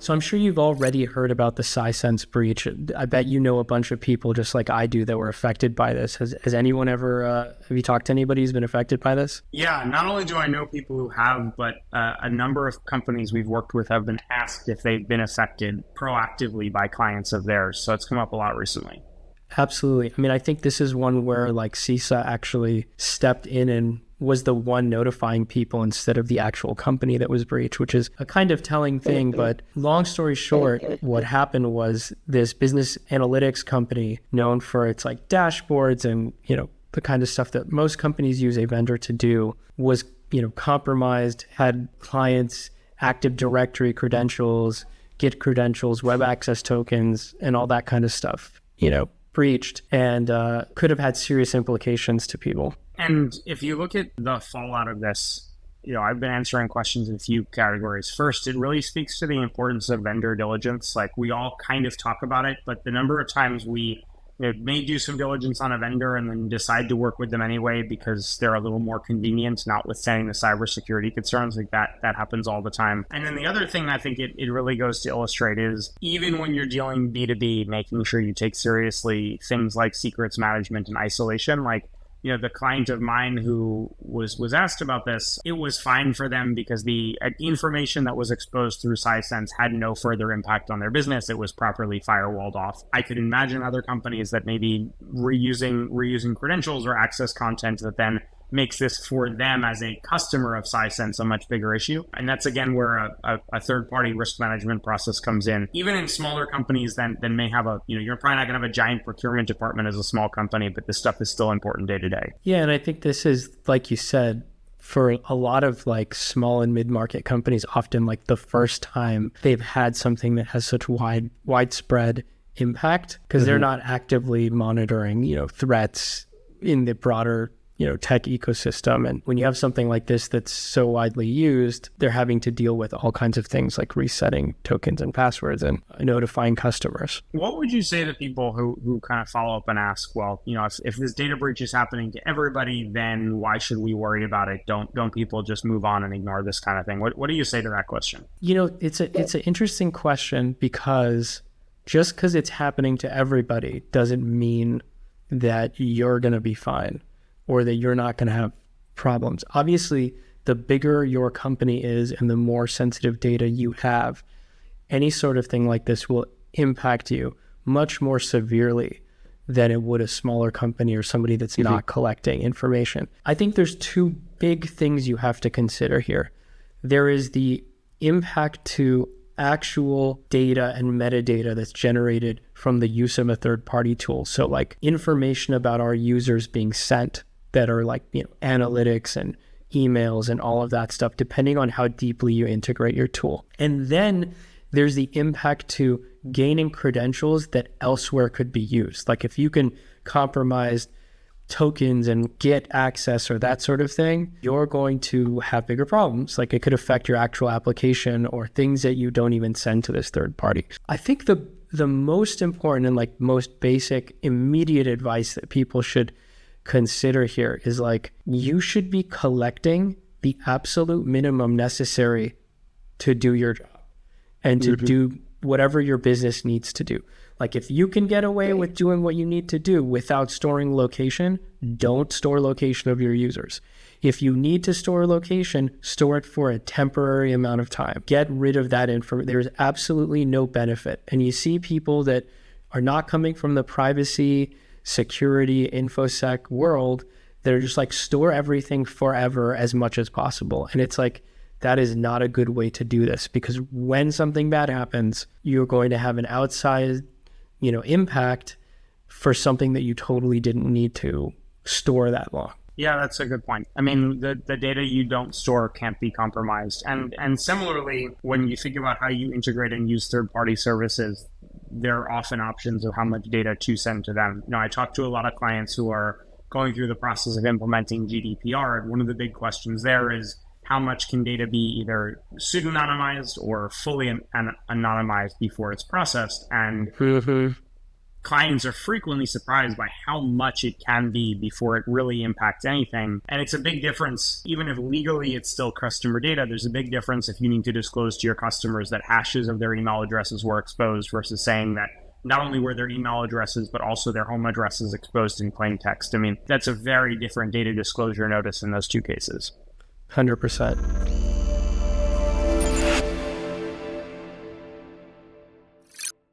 So I'm sure you've already heard about the Sisense breach. I bet you know a bunch of people just like I do that were affected by this. Has anyone ever, have you talked to anybody who's been affected by this? Yeah, not only do I know people who have, but a number of companies we've worked with have been asked if they've been affected proactively by clients of theirs. So it's come up a lot recently. Absolutely. I mean, I think this is one where like CISA actually stepped in and was the one notifying people instead of the actual company that was breached, which is a kind of telling thing. But long story short, what happened was this business analytics company known for its like dashboards and, the kind of stuff that most companies use a vendor to do was, compromised, had clients' Active Directory credentials, Git credentials, web access tokens, and all that kind of stuff, breached, and could have had serious implications to people. And if you look at the fallout of this, I've been answering questions in a few categories. First, it really speaks to the importance of vendor diligence. Like we all kind of talk about it, but the number of times we may do some diligence on a vendor and then decide to work with them anyway because they're a little more convenient, notwithstanding the cybersecurity concerns, like that happens all the time. And then the other thing I think it really goes to illustrate is even when you're dealing B2B, making sure you take seriously things like secrets management and isolation. Like the client of mine who was asked about this, it was fine for them because the information that was exposed through Sisense had no further impact on their business. It was properly firewalled off. I could imagine other companies that may be reusing credentials or access content that then makes this for them as a customer of Sisense a much bigger issue. And that's again where a third-party risk management process comes in. Even in smaller companies then may have you're probably not gonna have a giant procurement department as a small company, but this stuff is still important day to day. Yeah, and I think this is, like you said, for a lot of like small and mid-market companies, often like the first time they've had something that has such widespread impact because they're not actively monitoring, threats in the broader tech ecosystem. And when you have something like this that's so widely used, they're having to deal with all kinds of things like resetting tokens and passwords and notifying customers. What would you say to people who kind of follow up and ask, well, if this data breach is happening to everybody, then why should we worry about it? Don't people just move on and ignore this kind of thing? What do you say to that question? It's an interesting question because just because it's happening to everybody doesn't mean that you're going to be fine or that you're not going to have problems. Obviously, the bigger your company is and the more sensitive data you have, any sort of thing like this will impact you much more severely than it would a smaller company or somebody that's not collecting information. I think there's two big things you have to consider here. There is the impact to actual data and metadata that's generated from the use of a third-party tool. So like information about our users being sent that are like, analytics and emails and all of that stuff, depending on how deeply you integrate your tool. And then there's the impact to gaining credentials that elsewhere could be used. Like if you can compromise tokens and get access or that sort of thing, you're going to have bigger problems. Like it could affect your actual application or things that you don't even send to this third party. I think the most important and like most basic immediate advice that people should consider here is like you should be collecting the absolute minimum necessary to do your job and to do whatever your business needs to do. Like if you can get away with doing what you need to do without storing location, don't store location of your users. If you need to store location, store it for a temporary amount of time. Get rid of that information. There's absolutely no benefit. And you see people that are not coming from the privacy, security, InfoSec world, they're just like store everything forever as much as possible. And it's like, that is not a good way to do this because when something bad happens, you're going to have an outsized, impact for something that you totally didn't need to store that long. Yeah, that's a good point. I mean, the data you don't store can't be compromised. And similarly, when you think about how you integrate and use third-party services, there are often options of how much data to send to them. I talk to a lot of clients who are going through the process of implementing GDPR, and one of the big questions there is how much can data be either pseudonymized or fully anonymized before it's processed. And clients are frequently surprised by how much it can be before it really impacts anything. And it's a big difference, even if legally it's still customer data, there's a big difference if you need to disclose to your customers that hashes of their email addresses were exposed versus saying that not only were their email addresses, but also their home addresses exposed in plain text. I mean, that's a very different data disclosure notice in those two cases. 100%.